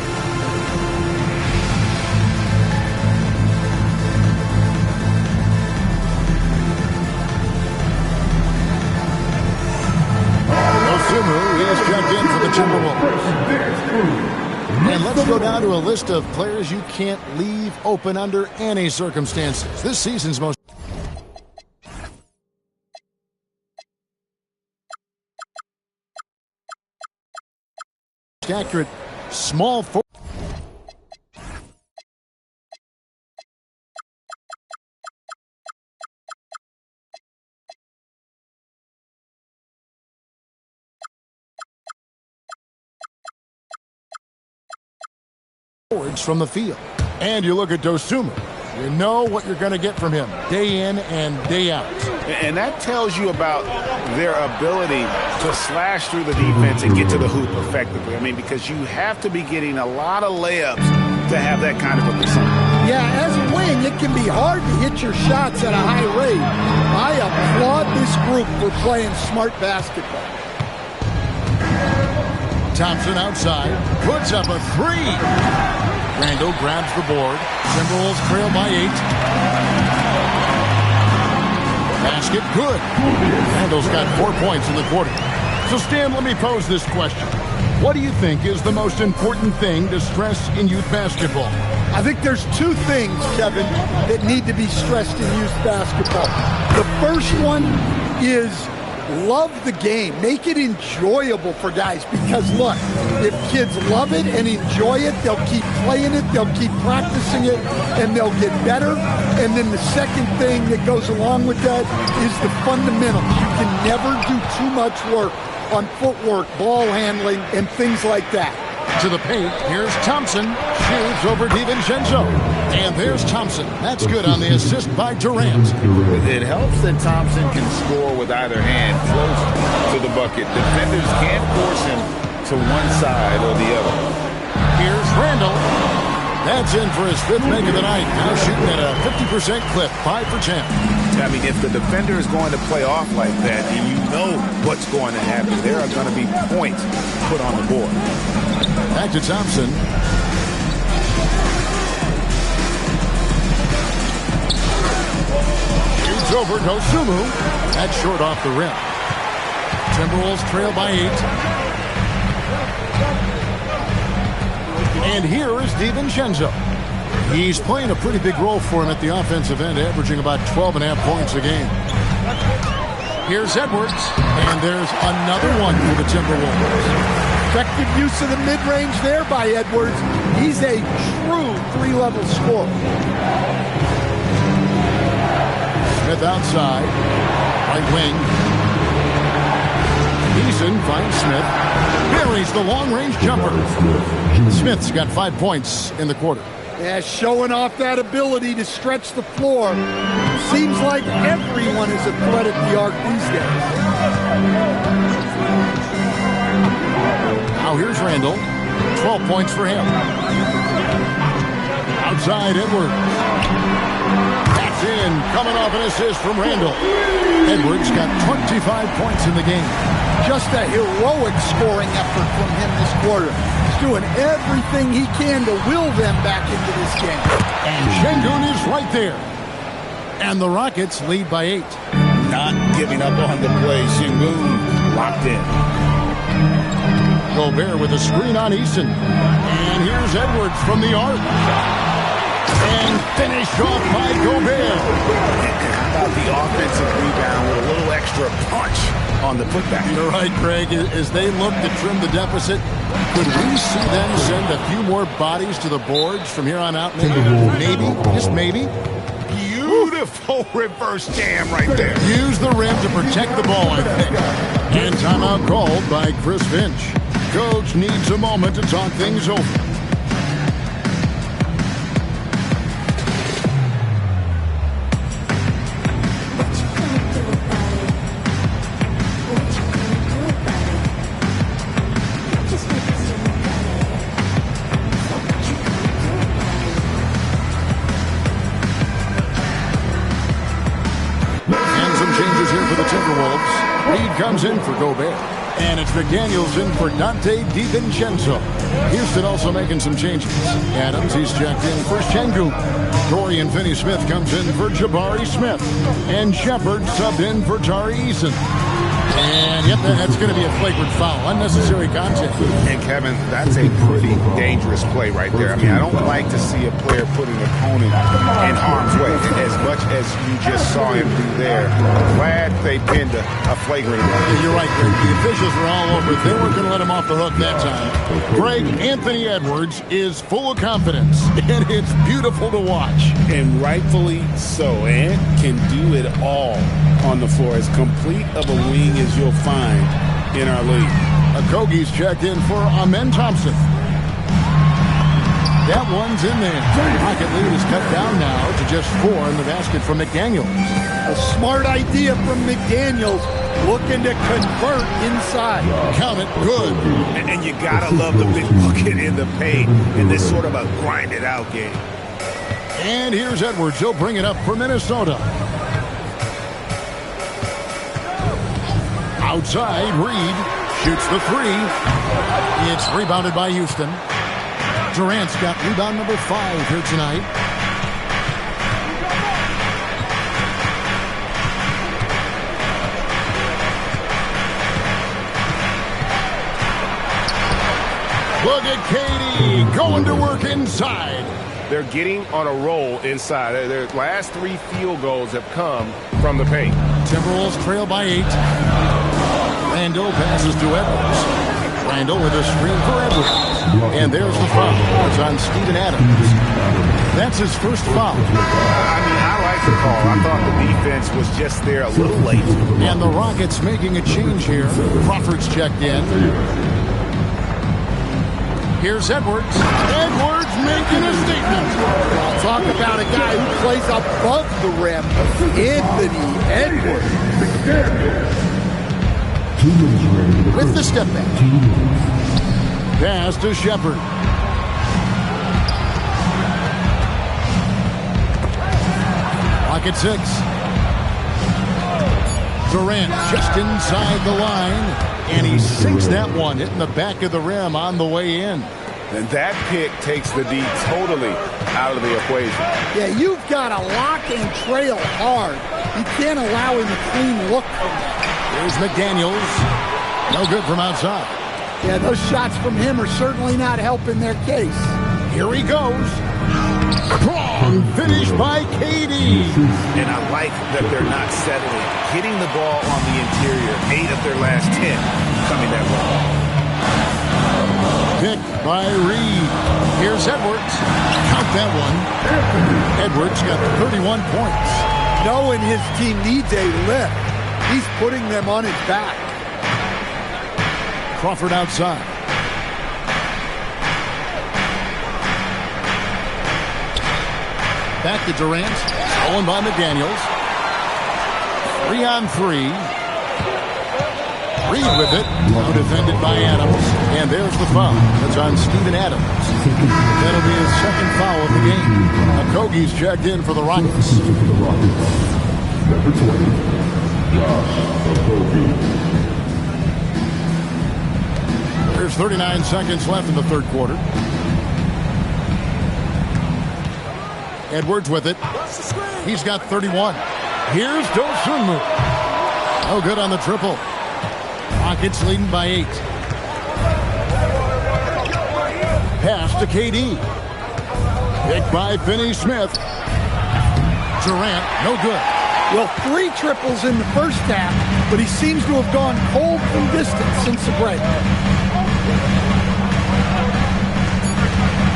Dosunmu is jumped in for the Timberwolves. And let's go down to a list of players you can't leave open under any circumstances. This season's most accurate small forward. From the field. And you look at Dosunmu. You know what you're going to get from him day in and day out. And that tells you about their ability to slash through the defense and get to the hoop effectively. I mean, because you have to be getting a lot of layups to have that kind of a percentage. Yeah, as a wing, it can be hard to hit your shots at a high rate. I applaud this group for playing smart basketball. Thompson outside, puts up a three. Randall grabs the board. Timberwolves trail by 8. Basket good. Randall's got 4 points in the quarter. So, Stan, let me pose this question. What do you think is the most important thing to stress in youth basketball? I think there's 2 things, Kevin, that need to be stressed in youth basketball. The first one is love the game. Make it enjoyable for guys, because look, if kids love it and enjoy it, they'll keep playing it, they'll keep practicing it, and they'll get better. And then the second thing that goes along with that is the fundamentals. You can never do too much work on footwork, ball handling, and things like that. To the paint, here's Thompson, shoots over DiVincenzo. And there's Thompson. That's good on the assist by Durant. It helps that Thompson can score with either hand close to the bucket. Defenders can't force him to one side or the other. Here's Randall. That's in for his 5th make of the night. Now shooting at a 50% clip, 5 for 10. I mean, if the defender is going to play off like that, and you know what's going to happen, there are going to be points put on the board. Back to Thompson. Shoots over Dosunmu. That's short off the rim. Timberwolves trail by 8. And here is DiVincenzo. He's playing a pretty big role for him at the offensive end, averaging about 12.5 points a game. Here's Edwards, and there's another one for the Timberwolves. Effective use of the mid-range there by Edwards. He's a true 3-level scorer. Smith outside, right wing. Beason finds Smith. Buries the long-range jumper. Smith's got 5 points in the quarter. Yeah, showing off that ability to stretch the floor. Seems like everyone is a threat at the arc these days. Now here's Randall. 12 points for him. Outside Edwards. That's in. Coming off an assist from Randall. Edwards got 25 points in the game. Just a heroic scoring effort from him this quarter. He's doing everything he can to will them back into this game. And Şengün is right there. And the Rockets lead by 8. Not giving up on the play. Şengün locked in. Gobert with a screen on Eason. And here's Edwards from the arc. And finished off by Gobert. How about the offensive rebound with a little extra punch on the putback? You're right, Craig. As they look to trim the deficit, could we see them send a few more bodies to the boards from here on out? Maybe. Just maybe. Beautiful reverse jam right there. Use the rim to protect the ball, I think. And timeout called by Chris Finch. Coach needs a moment to talk things over. Comes in for Gobert. And it's McDaniels in for Donte DiVincenzo. Houston also making some changes. Adams, he's checked in for Şengün. Dorian Finney-Smith comes in for Jabari Smith. And Shepard subbed in for Tari Eason. And yep, that's going to be a flagrant foul. Unnecessary contact. And Kevin, that's a pretty dangerous play right there. I mean, I don't like to see a player put an opponent in harm's way as much as you just saw him do there. Glad they pinned a flagrant. You're right, Greg. The officials were all over it. They weren't going to let him off the hook that time. Greg, Anthony Edwards is full of confidence, and it's beautiful to watch. And rightfully so. Ant can do it all on the floor. As complete of a wing as you'll find in our league. Okogie's checked in for Amen Thompson. That one's in there. The Rocket lead is cut down now to just 4 in the basket from McDaniels. A smart idea from McDaniels, looking to convert inside. Count it, good. And you gotta love the big bucket in the paint in this sort of a grinded out game. And here's Edwards. He'll bring it up for Minnesota. Outside, Reed shoots the three. It's rebounded by Houston. Durant's got rebound number 5 here tonight. Look at KD going to work inside. They're getting on a roll inside. Their last 3 field goals have come from the paint. Timberwolves trail by 8. Randall passes to Edwards. Randall with a screen for Edwards. And there's the foul. It's on Steven Adams. That's his first foul. I mean, I like the call. I thought the defense was just there a little late. And the Rockets making a change here. Crawford's checked in. Here's Edwards. Edwards making a statement. Talk about a guy who plays above the rim. Anthony Edwards. With the step back. Pass to Shepherd. Pocket 6. Durant just inside the line. And he sinks that one, hitting the back of the rim on the way in. And that pick takes the D totally out of the equation. Yeah, you've got to lock and trail hard. You can't allow him a clean look from that. Here's McDaniels. No good from outside. Yeah, those shots from him are certainly not helping their case. Here he goes. Strong finish by KD. And I like that they're not settling. Hitting the ball on the interior, 8 of their last 10 coming that way. Picked by Reed. Here's Edwards. Count that one. Edwards got 31 points. Knowing his team needs a lift, he's putting them on his back. Crawford outside. Back to Durant. Stolen by McDaniels. 3 on 3. Reed with it. Now defended by Adams. And there's the foul. That's on Steven Adams. That'll be his second foul of the game. Okogie's checked in for the Rockets. Number 20, Josh Okogie. There's 39 seconds left in the third quarter. Edwards with it. He's got 31. Here's Dosunmu. No good on the triple. Rockets leading by 8. Pass to KD. Picked by Finney-Smith. Durant, no good. Well, 3 triples in the first half, but he seems to have gone cold from distance since the break.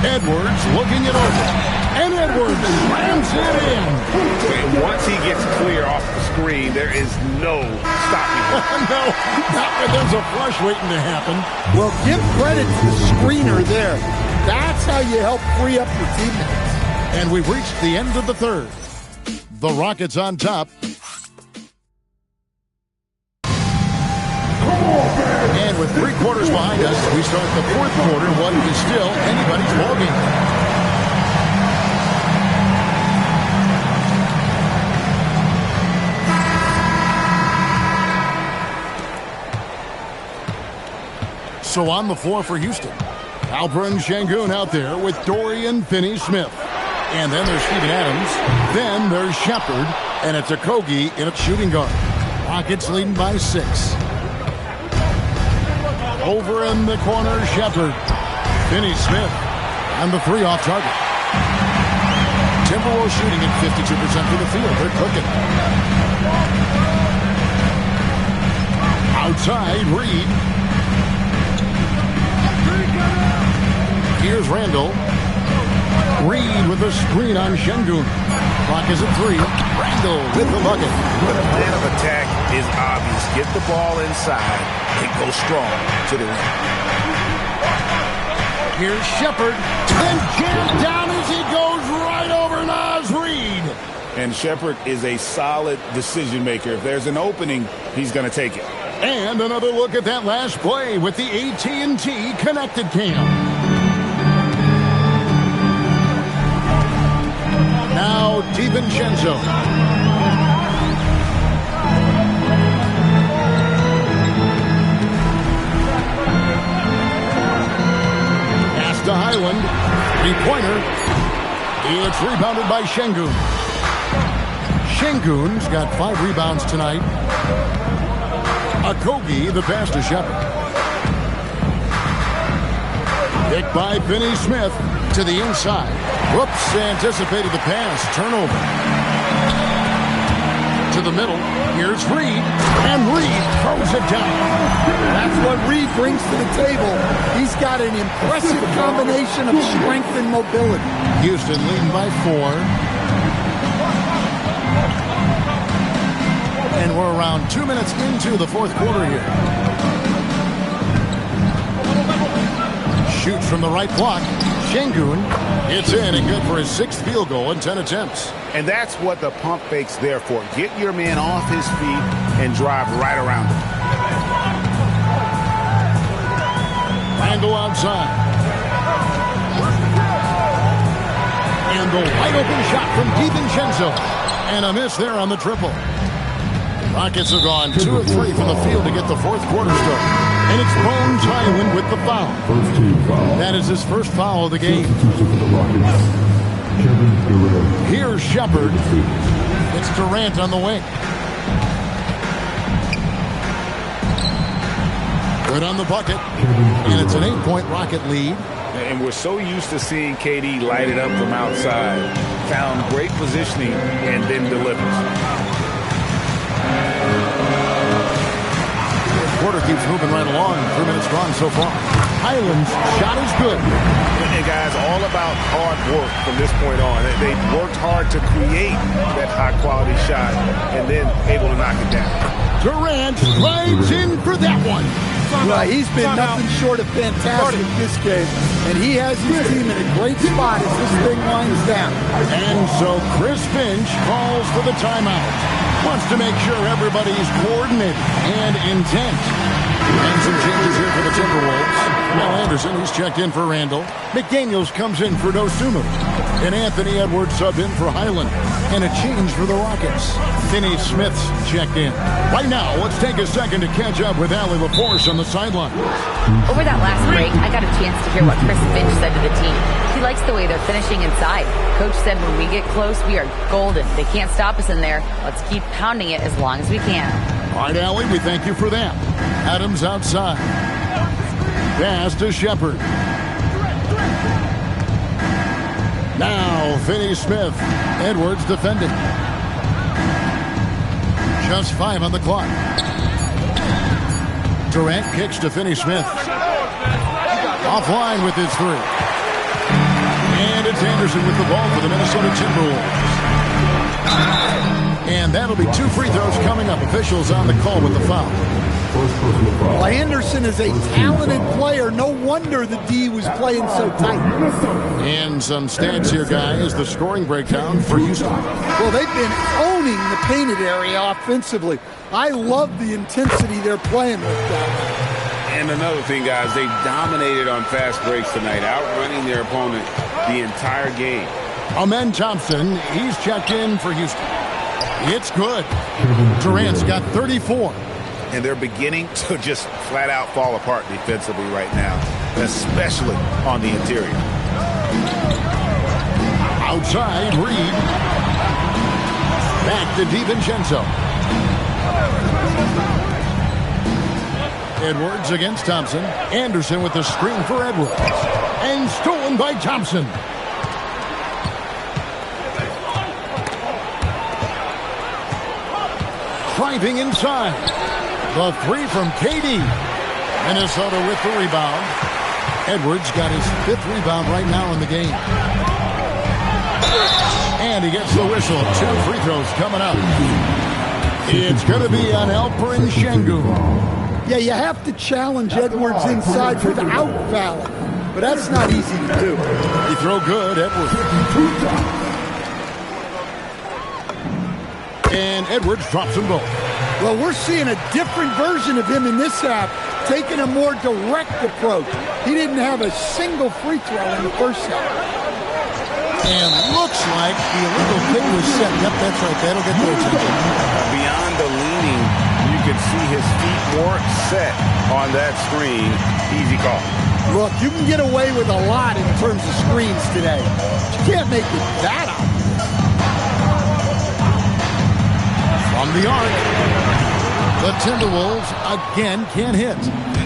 Edwards looking it over. And Edwards slams it in. Once he gets clear off the screen, there is no stopping him. No, not when there's a flush waiting to happen. Well, give credit to the screener there. That's how you help free up your teammates. And we've reached the end of the third. The Rockets on top. And with 3 quarters behind us, we start the fourth quarter. What is still anybody's ballgame. So on the floor for Houston, Alperen Sengun out there with Dorian Finney-Smith. And then there's Steven Adams. Then there's Shepherd. And it's Okogie in a shooting guard. Rockets leading by 6. Over in the corner, Shepherd. Finney-Smith. And the 3 off target. Timberwolves shooting at 52% from the field. They're cooking. Outside, Reed. Here's Randall. Reed with the screen on Sengun. Clock is at 3. Randall with the bucket. The plan of attack is obvious. Get the ball inside and go strong to the rim. Here's Shepherd. And jammed down as he goes right over Naz Reed. And Shepherd is a solid decision maker. If there's an opening, he's going to take it. And another look at that last play with the AT&T Connected Cam. DiVincenzo. Pass to Highland. Three-pointer. It's rebounded by Şengün. Şengün's got 5 rebounds tonight. Okogie, the pass to Shepard. Picked by Finney-Smith to the inside. Whoops, anticipated the pass. Turnover. To the middle. Here's Reed. And Reed throws it down. That's what Reed brings to the table. He's got an impressive combination of strength and mobility. Houston leading by 4. And we're around 2 minutes into the fourth quarter here. Shoots from the right block. Şengün hits in and good for his 6th field goal in 10 attempts. And that's what the pump fake's there for. Get your man off his feet and drive right around him. Randle outside. And the wide open shot from DiVincenzo. And a miss there on the triple. Rockets have gone 2 of 3 from the field to get the fourth quarter started. And it's Bones Hyland with the foul. First team foul. That is his first foul of the game. Substitution for the Rockets. Kevin Durant. Here's Shepard. It's Durant on the wing. Good on the bucket. And it's an 8-point Rocket lead. And we're so used to seeing KD light it up from outside. Found great positioning and then delivers. Quarter keeps moving right along. 3 minutes gone so far. Hyland's shot is good. And guys, all about hard work from this point on. They worked hard to create that high-quality shot and then able to knock it down. Durant slides in for that one. Well, he's been nothing short of fantastic this game. And he has his team in a great spot as this thing winds down. And so Chris Finch calls for the timeout. Wants to make sure everybody's coordinated and intent. And some changes here for the Timberwolves. Now Anderson, he's checked in for Randall. McDaniels comes in for Dosunmu. And Anthony Edwards subbed in for Hyland. And a change for the Rockets. Finney-Smith's checked in. Right now, let's take a second to catch up with Allie LaForce on the sideline. Over that last break, I got a chance to hear what Chris Finch said to the team. He likes the way they're finishing inside. Coach said when we get close, we are golden. They can't stop us in there. Let's keep pounding it as long as we can. All right, Allie, we thank you for that. Adams outside. Pass to Shepard. Now, Finney-Smith. Edwards defending. Just 5 on the clock. Durant kicks to Finney-Smith. Offline with his 3. And it's Anderson with the ball for the Minnesota Timberwolves. And that'll be 2 free throws coming up. Officials on the call with the foul. Well, Anderson is a talented player. No wonder the D was playing so tight. And some stats here, guys. The scoring breakdown for Houston. Well, they've been owning the painted area offensively. I love the intensity they're playing with down there. And another thing, guys, they dominated on fast breaks tonight, outrunning their opponent the entire game. Amen Thompson, he's checked in for Houston. It's good. Durant's got 34. And they're beginning to just flat out fall apart defensively right now, especially on the interior. Outside, Reed. Back to DiVincenzo. Edwards against Thompson. Anderson with the screen for Edwards. And stolen by Thompson. Driving inside. The 3 from KD. Minnesota with the rebound. Edwards got his 5th rebound right now in the game. And he gets the whistle. 2 free throws coming up. It's going to be on Alperen Şengün. Yeah, you have to challenge Edwards inside without fouling. But that's not easy to do. He throw good, Edwards. And Edwards drops them both. Well, we're seeing a different version of him in this half, taking a more direct approach. He didn't have a single free throw in the first half. And looks like the illegal kick was set. Yep, that's right. That'll get their attention. Beyond the leaning, you can see his feet weren't set on that screen. Easy call. Look, you can get away with a lot in terms of screens today. You can't make it that obvious. From the arc, the Timberwolves again can't hit.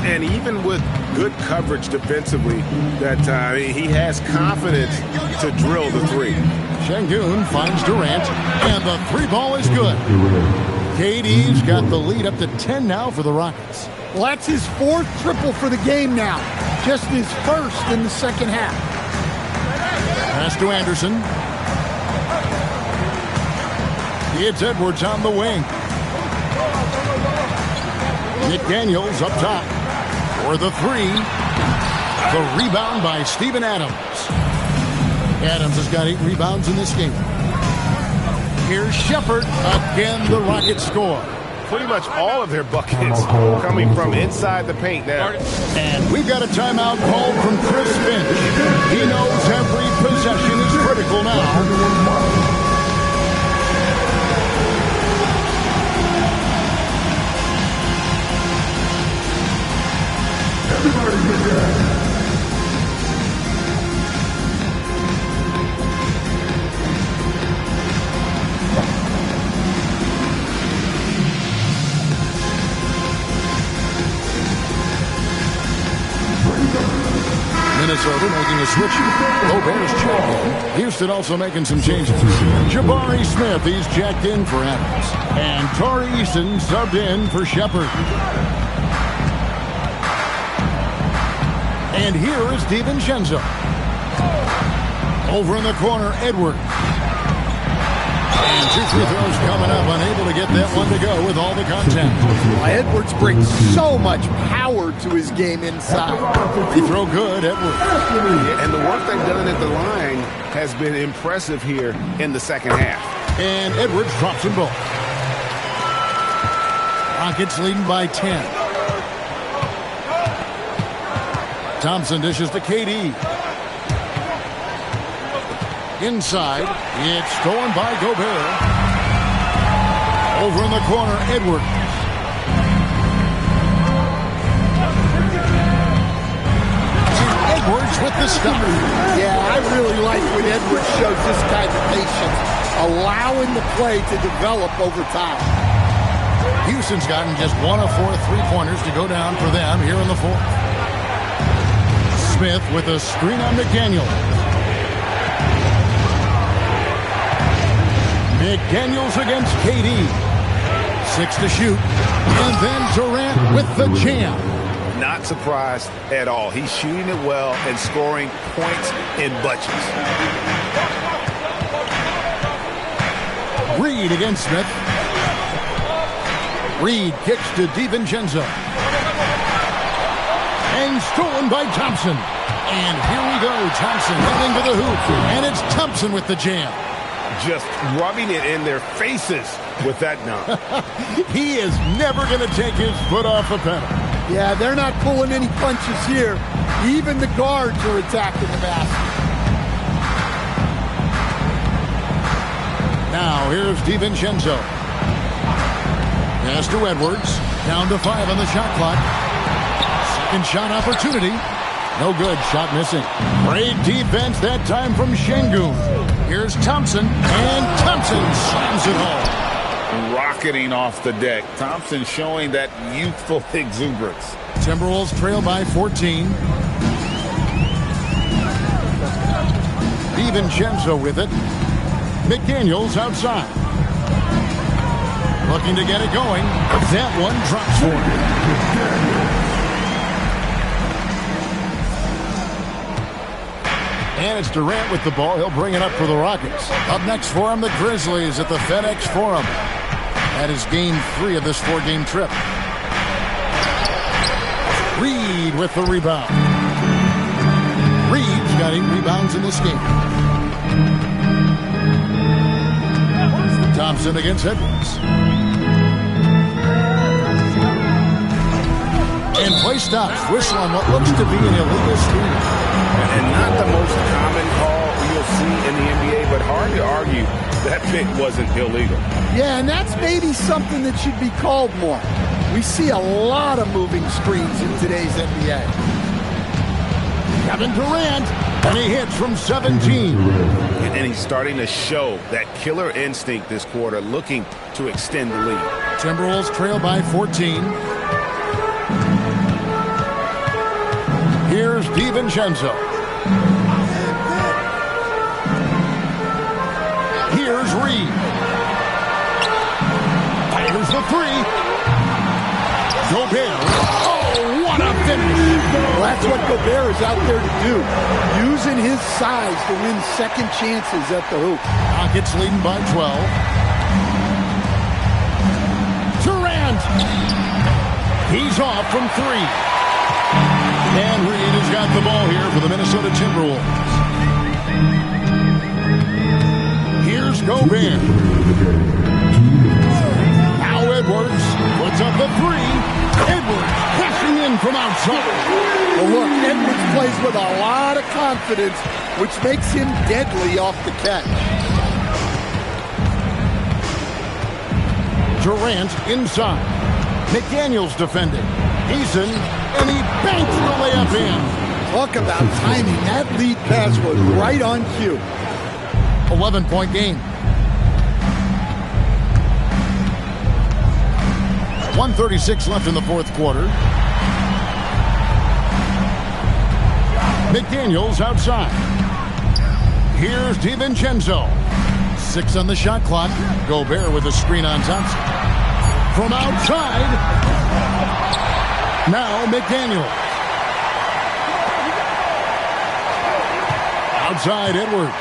And even with good coverage defensively that time, he has confidence to drill the three. Şengün finds Durant, and the three ball is good. KD's got the lead up to 10 now for the Rockets. Well, that's his fourth triple for the game now. Just his first in the second half. Pass to Anderson. It's Edwards on the wing. McDaniels up top for the three. The rebound by Steven Adams. Adams has got 8 rebounds in this game. Here's Shepherd. Again, the Rockets score. Pretty much all of their buckets coming from inside the paint now. And we've got a timeout called from Chris Finch. He knows every possession is critical now. Minnesota making a switch. Gobert's checked in. Houston also making some changes. Jabari Smith, he's checked in for Adams. And Tari Eason subbed in for Shepherd. And here is DiVincenzo. Over in the corner, Edwards. And 2 free throws coming up, unable to get that one to go with all the contact. Well, Edwards brings so much power to his game inside. He throw good, Edwards. And the work they've done at the line has been impressive here in the second half. And Edwards drops them both. Rockets leading by 10. Thompson dishes to KD. Inside, it's stolen by Gobert. Over in the corner, Edwards. And Edwards with the stop. Yeah, I really like when Edwards shows this kind of patience, allowing the play to develop over time. Houston's gotten just 1 of 4 3-pointers to go down for them here in the fourth. Smith with a screen on McDaniel. McDaniels against KD. 6 to shoot. And then Durant with the jam. Not surprised at all. He's shooting it well and scoring points in bunches. Reed against Smith. Reed kicks to DiVincenzo. And stolen by Thompson. And here we go. Thompson heading to the hoop. And it's Thompson with the jam. Just rubbing it in their faces with that dunk. He is never going to take his foot off the pedal. Yeah, they're not pulling any punches here. Even the guards are attacking the basket. Now, here's DiVincenzo. Pass to Edwards. Down to 5 on the shot clock. Second shot opportunity. No good. Shot missing. Great defense that time from Şengün. Here's Thompson. And Thompson slams it home. Rocketing off the deck. Thompson showing that youthful exuberance. Timberwolves trail by 14. DiVincenzo with it. McDaniels outside. Looking to get it going. That one drops for him. And it's Durant with the ball. He'll bring it up for the Rockets. Up next for him, the Grizzlies at the FedEx Forum. That is game 3 of this 4-game trip. Reed with the rebound. Reed's got 8 rebounds in this game. Thompson against Edwards. And play stops. Whistle on what looks to be an illegal screen. And not the most common call you'll see in the NBA, but hard to argue that pick wasn't illegal. Yeah, and that's maybe something that should be called more. We see a lot of moving screens in today's NBA. Kevin Durant, and he hits from 17. And he's starting to show that killer instinct this quarter, looking to extend the lead. Timberwolves trail by 14. Here's DiVincenzo. Here's Reed. Fires the three. Gobert. Oh, what a finish. Well, that's what Gobert is out there to do. Using his size to win second chances at the hoop. Rockets leading by 12. Durant. He's off from three. And Reed has got the ball here for the Minnesota Timberwolves. Here's Gobert. Now Edwards puts up the three. Edwards crashing in from outside. Well, look, Edwards plays with a lot of confidence, which makes him deadly off the catch. Durant inside. McDaniels defending. He's in, and he banks the layup in. Talk about timing. That lead pass was right on cue. 11-point game. 1:36 left in the fourth quarter. McDaniels outside. Here's DiVincenzo. 6 on the shot clock. Gobert with a screen on Thompson. From outside. Now McDaniels. Outside Edwards.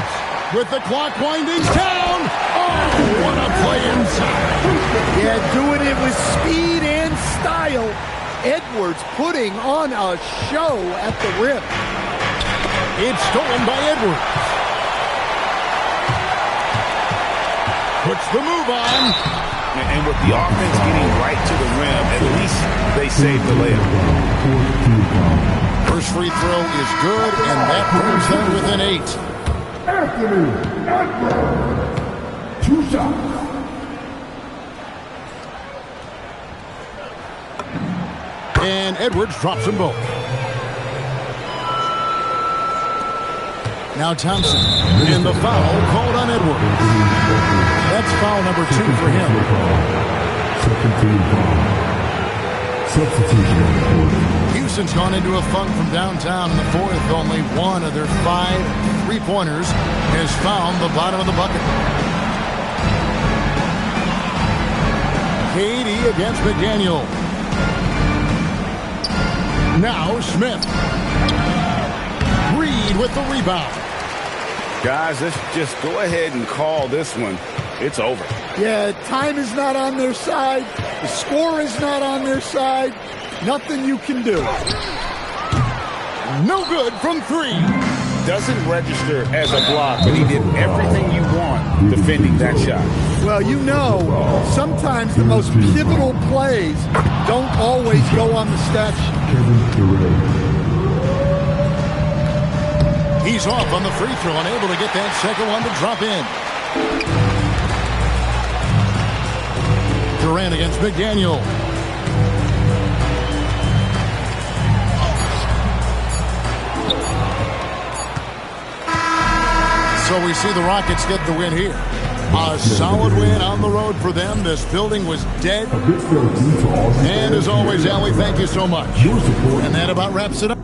With the clock winding down. Oh, what a play inside. Yeah, doing it with speed and style. Edwards putting on a show at the rim. It's stolen by Edwards. Puts the move on. And with the offense getting right to the rim, at least they saved the layup. First free throw is good, and that brings them within 8. Anthony Edwards. 2 shots. And Edwards drops them both. Now Thompson. And the foul called on Edwards. That's foul number 2 for him. Second team foul. Substitution. Houston's gone into a funk from downtown in the fourth. Only one of their 5 three-pointers has found the bottom of the bucket. KD against McDaniel. Now Smith. Reed with the rebound. Guys, let's just go ahead and call this one. It's over. Yeah, time is not on their side. The score is not on their side. Nothing you can do. No good from 3. Doesn't register as a block, but he did everything you want defending that shot. Well, you know, sometimes the most pivotal plays don't always go on the stat sheet. He's off on the free throw, unable to get that second one to drop in. Durant against McDaniel. So we see the Rockets get the win here. A solid win on the road for them. This building was dead. And as always, Al, we thank you so much. And that about wraps it up.